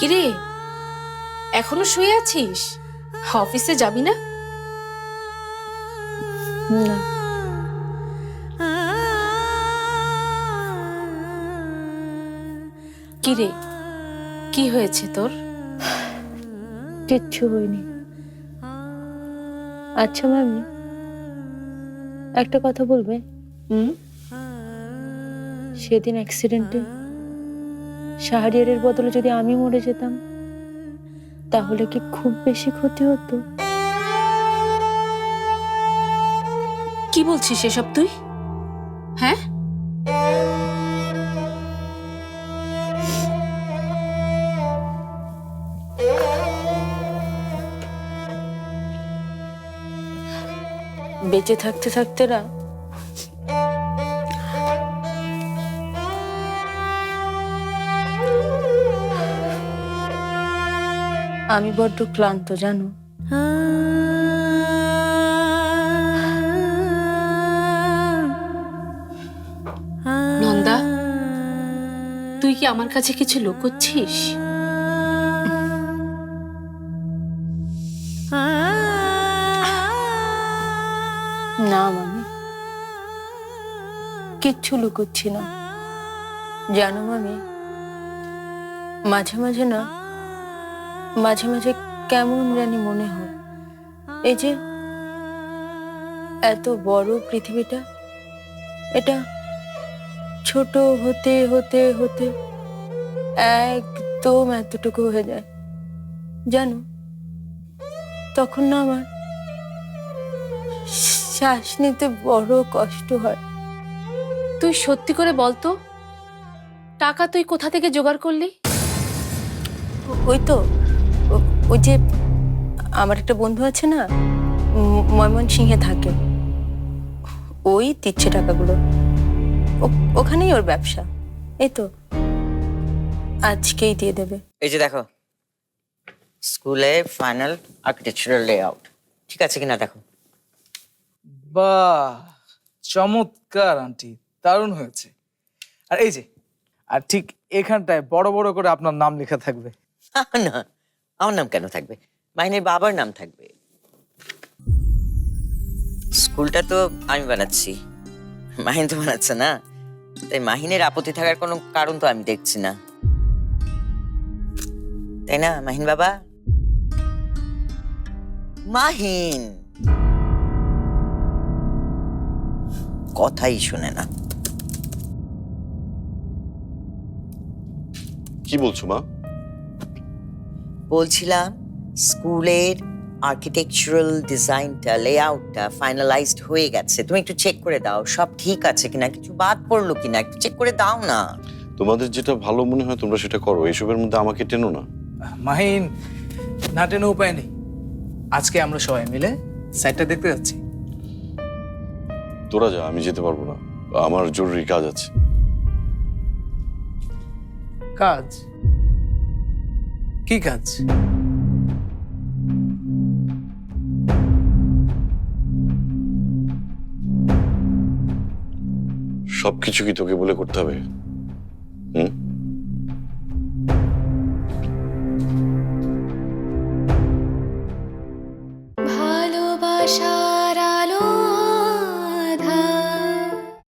কিরে, এখনো শুয়ে আছিস? অফিসে যাবি না? না, কিরে, কি হয়েছে তোর? কিচ্ছু হয়নি। আচ্ছা মামি, একটা কথা বলবে? হুম? সেদিন অ্যাক্সিডেন্টে শাহরিয়ারের বদলে যদি আমি মরে যেতাম, তাহলে কি খুব বেশি ক্ষতি হতো? কি বলছিস এসব তুই? হ্যাঁ, বেঁচে থাকতে থাকতে না আমি বড্ড ক্লান্ত, জানো। নন্দা, তুই কি আমার কাছে কিছু লুকোচ্ছিস? না মামি, কিচ্ছু লুকোচ্ছি না। জানো মামি, মাঝে মাঝে না, মাঝে মাঝে কেমন জানি মনে হয়, এই যে এত বড় পৃথিবীটা, এটা ছোট হতে হতে হতে একদম এতটুকু হয়ে যায়, জানো। তখন না আমার শ্বাস নিতে বড় কষ্ট হয়। তুই সত্যি করে বলতো, টাকা তুই কোথা থেকে জোগাড় করলি? ওই তো, ওই যে আমার একটা বন্ধু আছে না, ময়মনসিংহে থাকে, ওই দিচ্ছে টাকাগুলো। ওখানেই ওর ব্যবসা। এই তো আজকেই দিয়ে দেবে। এই যে দেখো, স্কুলে ফাইনাল আর্কিটেকচারাল লেআউট ঠিক আছে কিনা দেখো। বাহ, চমৎকার আন্টি, দারুণ হয়েছে। আর এই যে, আর ঠিক এখানটায় বড় বড় করে আপনার নাম লেখা থাকবে। না, আমার নাম কেন থাকবে? মাহিনের বাবার নাম থাকবে। স্কুলটা তো আমি বানাচ্ছি, মাহিন তো বানাচ্ছে না, তাই মাহিনের আপত্তি থাকার কোনো কারণ তো আমি দেখছি না, তাই না মাহিন বাবা? মাহিন কথাই শুনে না। কি বলছো মা? বলছিলাম স্কুলের আর্কিটেকচারাল ডিজাইনটা, লেআউটটা ফাইনালাইজড হয়ে গেছে, তুমি একটু চেক করে দাও সব ঠিক আছে কিনা, কিছু বাদ পড়লো কিনা একটু চেক করে দাও না। তোমাদের যেটা ভালো মনে হয় তোমরা সেটা করো, এইসবের মধ্যে আমাকে টেনো না। মাহিন, না টেনে উপায় নেই। আজকে আমরা সবাই মিলে সাইটটা দেখতে যাচ্ছি। তোরা যা, আমি যেতে পারবো না, আমার জরুরি কাজ আছে। কাজ? কি কাজ? সবকিছু কি তোকে বলে করতে হবে? হুম?